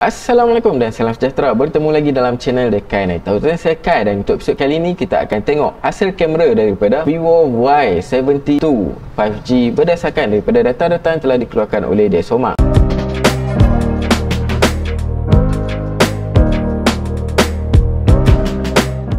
Assalamualaikum dan salam sejahtera. Bertemu lagi dalam channel The Kai Naik Tahu. Saya Kai dan untuk episod kali ini kita akan tengok hasil kamera daripada Vivo Y72 5G berdasarkan daripada data-data yang telah dikeluarkan oleh DxOMark.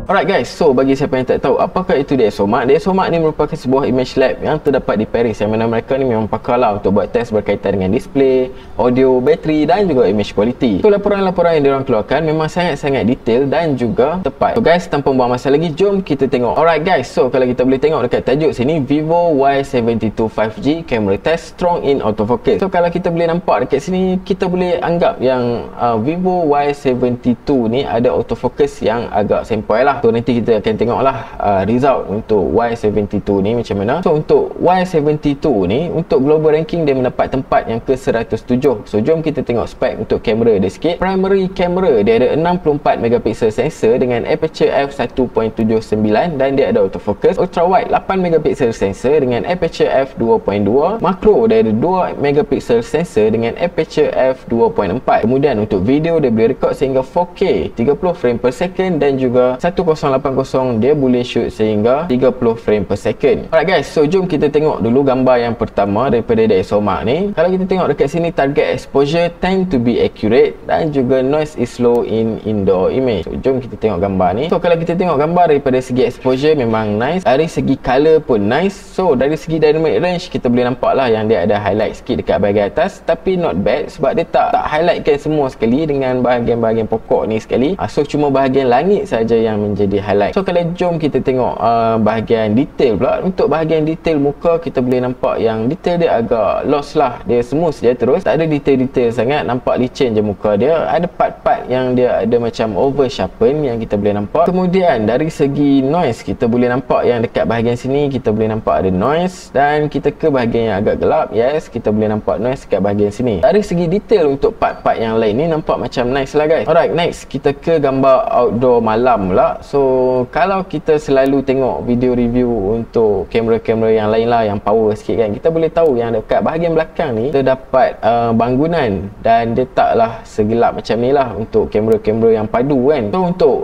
Alright guys, so bagi siapa yang tak tahu apakah itu DxOMark, DxOMark ni merupakan sebuah image lab yang terdapat di Paris, yang mana mereka ni memang pakar lah untuk buat test berkaitan dengan display, audio, bateri dan juga image quality. So laporan-laporan yang diorang keluarkan memang sangat-sangat detail dan juga tepat. So guys, tanpa buang masa lagi, jom kita tengok. Alright guys, so kalau kita boleh tengok dekat tajuk sini, Vivo Y72 5G camera test strong in autofocus. So kalau kita boleh nampak dekat sini, kita boleh anggap yang Vivo Y72 ni ada autofocus yang agak sempoi lah. So nanti kita akan tengoklah result untuk Y72 ni macam mana. So untuk Y72 ni, untuk global ranking dia mendapat tempat yang ke-107. So jom kita tengok spek untuk kamera dia sikit. Primary camera dia ada 64 megapiksel sensor dengan aperture f1.79 dan dia ada autofocus. Ultra wide 8 megapiksel sensor dengan aperture f2.2. Makro dia ada 2 megapiksel sensor dengan aperture f2.4. Kemudian untuk video dia boleh record sehingga 4K 30 frame per second dan juga 1080 dia boleh shoot sehingga 30 frame per second. Alright guys, so jom kita tengok dulu gambar yang pertama daripada DxOMark ni. Kalau kita tengok dekat sini, target exposure tend to be accurate dan juga noise is low in indoor image. So jom kita tengok gambar ni. So kalau kita tengok gambar daripada segi exposure memang nice, dari segi color pun nice. So dari segi dynamic range kita boleh nampak lah yang dia ada highlight sikit dekat bahagian atas, tapi not bad sebab dia tak highlightkan semua sekali dengan bahagian-bahagian pokok ni sekali. So cuma bahagian langit saja yang menjadi highlight. So kalau jom kita tengok bahagian detail pula. Untuk bahagian detail muka kita boleh nampak yang detail dia agak lost lah, dia smooth je terus, tak ada detail-detail sangat, nampak licin je muka dia. Ada part-part yang dia ada macam over sharpen yang kita boleh nampak. Kemudian dari segi noise kita boleh nampak yang dekat bahagian sini kita boleh nampak ada noise, dan kita ke bahagian yang agak gelap, yes, kita boleh nampak noise dekat bahagian sini. Dari segi detail untuk part-part yang lain ni nampak macam nice lah guys. Alright, next kita ke gambar outdoor malam pula. So kalau kita selalu tengok video review untuk kamera-kamera yang lain lah, yang power sikit kan, kita boleh tahu yang dekat bahagian belakang ni terdapat bangunan dan dia taklah segelap macam ni lah untuk kamera-kamera yang padu kan. So untuk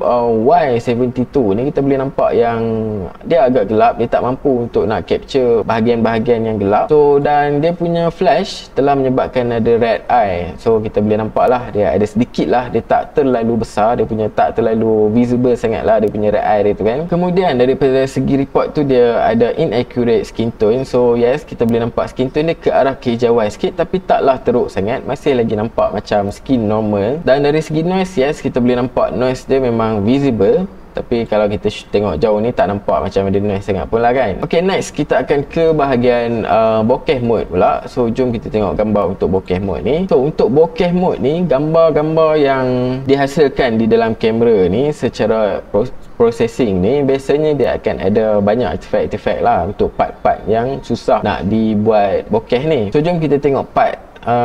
Y72 ni kita boleh nampak yang dia agak gelap, dia tak mampu untuk nak capture bahagian-bahagian yang gelap. So dan dia punya flash telah menyebabkan ada red eye. So kita boleh nampak lah dia ada sedikit lah, dia tak terlalu besar, dia punya tak terlalu visible sangat lah dia punya red eye dia tu kan. Kemudian daripada segi report tu dia ada inaccurate skin tone. So yes, kita boleh nampak skin tone dia ke arah kehijauan sikit, tapi taklah teruk sangat, masih lagi nampak macam skin normal. Dan dari segi noise, yes, kita boleh nampak noise dia memang visible, tapi kalau kita tengok jauh ni tak nampak macam ada noise sangat pun lah kan. Ok, next kita akan ke bahagian bokeh mode pula. So jom kita tengok gambar untuk bokeh mode ni. So untuk bokeh mode ni, gambar-gambar yang dihasilkan di dalam kamera ni secara processing ni biasanya dia akan ada banyak artifak-artifak lah untuk part-part yang susah nak dibuat bokeh ni. So jom kita tengok part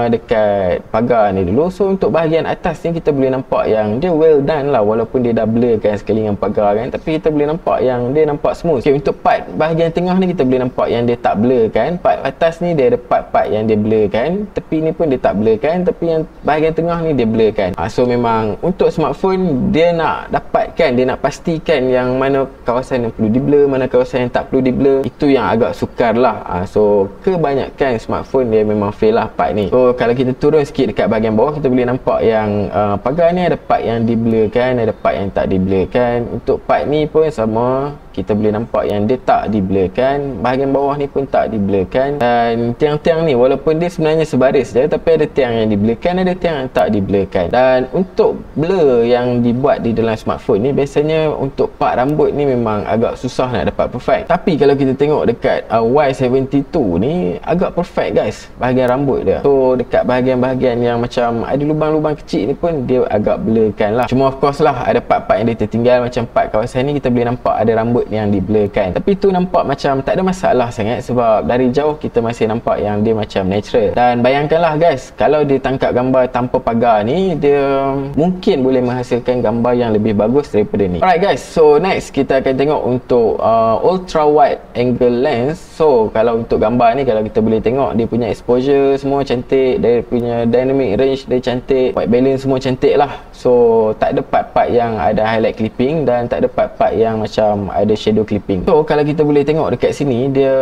dekat pagar ni dulu. So untuk bahagian atas ni kita boleh nampak yang dia well done lah, walaupun dia dah blurkan sekali dengan pagar kan, tapi kita boleh nampak yang dia nampak smooth. Okay, untuk part bahagian tengah ni kita boleh nampak yang dia tak blur kan. Part atas ni dia ada part-part yang dia blur kan, tepi ni pun dia tak blur kan, tapi yang bahagian tengah ni dia blur kan. So memang untuk smartphone dia nak dapatkan, dia nak pastikan yang mana kawasan yang perlu di blur, mana kawasan yang tak perlu di blur. Itu yang agak sukar lah. So kebanyakan smartphone dia memang fail lah part ni. So kalau kita turun sikit dekat bahagian bawah, kita boleh nampak yang pagar ni ada part yang di-blurkan, ada part yang tak di-blurkan. Untuk part ni pun sama, kita boleh nampak yang dia tak di-blurkan, bahagian bawah ni pun tak di-blurkan, dan tiang-tiang ni walaupun dia sebenarnya sebaris je, tapi ada tiang yang di-blurkan, ada tiang yang tak di-blurkan. Dan untuk blur yang dibuat di dalam smartphone ni biasanya untuk part rambut ni memang agak susah nak dapat perfect. Tapi kalau kita tengok dekat Y72 ni agak perfect guys, bahagian rambut dia. So dekat bahagian-bahagian yang macam ada lubang-lubang kecil ni pun dia agak blurkan lah. Cuma of course lah ada part-part yang dia tertinggal, macam part kawasan ni kita boleh nampak ada rambut yang di blurkan. Tapi tu nampak macam tak ada masalah sangat sebab dari jauh kita masih nampak yang dia macam natural. Dan bayangkanlah guys, kalau dia tangkap gambar tanpa pagar ni, dia mungkin boleh menghasilkan gambar yang lebih bagus daripada ni. Alright guys, so next kita akan tengok untuk ultra wide angle lens. So kalau untuk gambar ni, kalau kita boleh tengok dia punya exposure semua cantik, dia punya dynamic range dia cantik, white balance semua cantik lah. So tak ada part-part yang ada highlight clipping dan tak ada part-part yang macam ada shadow clipping. So kalau kita boleh tengok dekat sini, dia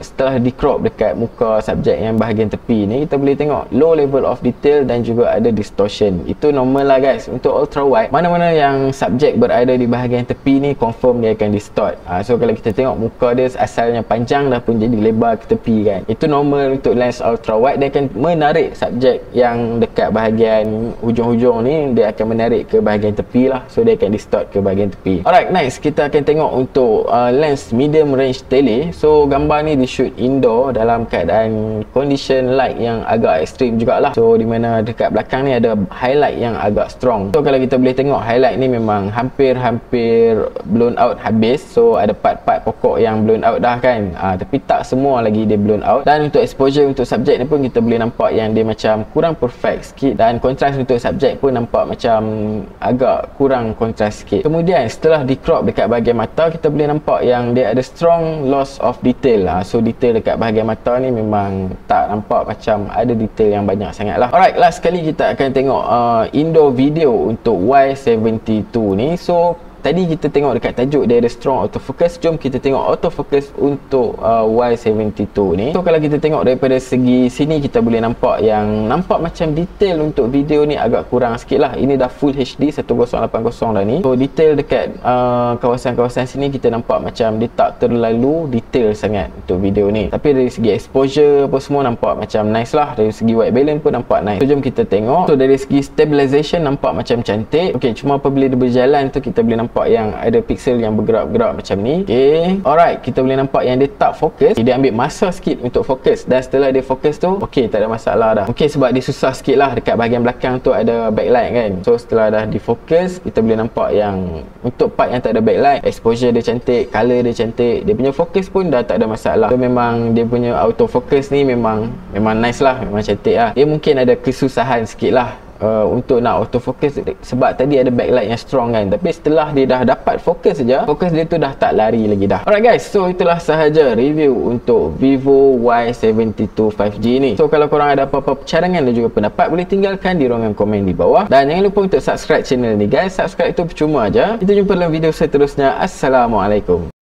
setelah di crop dekat muka subjek yang bahagian tepi ni, kita boleh tengok low level of detail dan juga ada distortion. Itu normal lah guys. Untuk ultra wide, mana-mana yang subjek berada di bahagian tepi ni confirm dia akan distort. So kalau kita tengok muka dia asalnya panjang dah pun jadi lebar ke tepi kan, itu normal untuk lens ultra wide. Dia akan menarik subjek yang dekat bahagian hujung-hujung ni, dia akan menarik ke bahagian tepi lah. So dia akan distort ke bahagian tepi. Alright, next kita akan tengok untuk lens medium range tele. So gambar ni di shoot indoor dalam keadaan condition light yang agak ekstrim jugalah. So di mana dekat belakang ni ada highlight yang agak strong. So kalau kita boleh tengok, highlight ni memang hampir blown out habis. So ada part-part pokok yang blown out dah kan, tapi tak semua lagi dia blown out. Dan untuk exposure untuk subjek ni pun kita boleh nampak yang dia macam kurang perfect sikit, dan kontras untuk subjek pun nampak macam agak kurang kontras sikit. Kemudian setelah di crop dekat bahagian mata, kita boleh nampak yang dia ada strong loss of detail lah. So detail dekat bahagian mata ni memang tak nampak macam ada detail yang banyak sangat lah. Alright, last sekali kita akan tengok indoor video untuk Y72 ni. So tadi kita tengok dekat tajuk dia ada strong autofocus. Jom kita tengok autofocus untuk Y72 ni. So kalau kita tengok daripada segi sini, kita boleh nampak yang nampak macam detail untuk video ni agak kurang sikit lah. Ini dah full HD 1080 dah ni. So detail dekat kawasan-kawasan sini kita nampak macam dia tak terlalu detail sangat untuk video ni. Tapi dari segi exposure apa semua nampak macam nice lah. Dari segi white balance pun nampak nice. So jom kita tengok. So dari segi stabilization nampak macam cantik. Okay, cuma apabila dia berjalan tu kita boleh nampak yang ada pixel yang bergerak-gerak macam ni. Okay, alright, kita boleh nampak yang dia tak fokus. Dia ambil masa sikit untuk fokus, dan setelah dia fokus tu, okay, tak ada masalah dah. Okay, sebab dia susah sikit lah, dekat bahagian belakang tu ada backlight kan. So setelah dah difokus, kita boleh nampak yang untuk part yang tak ada backlight, exposure dia cantik, color dia cantik, dia punya fokus pun dah tak ada masalah. So memang dia punya autofocus ni memang nice lah, memang cantik lah. Dia mungkin ada kesusahan sikit lah untuk nak autofocus sebab tadi ada backlight yang strong kan, tapi setelah dia dah dapat fokus saja, fokus dia tu dah tak lari lagi dah. Alright guys, so itulah sahaja review untuk Vivo Y72 5G ni. So kalau korang ada apa-apa cadangan dan juga pendapat, boleh tinggalkan di ruangan komen di bawah, dan jangan lupa untuk subscribe channel ni guys. Subscribe tu percuma aja. Kita jumpa dalam video seterusnya. Assalamualaikum.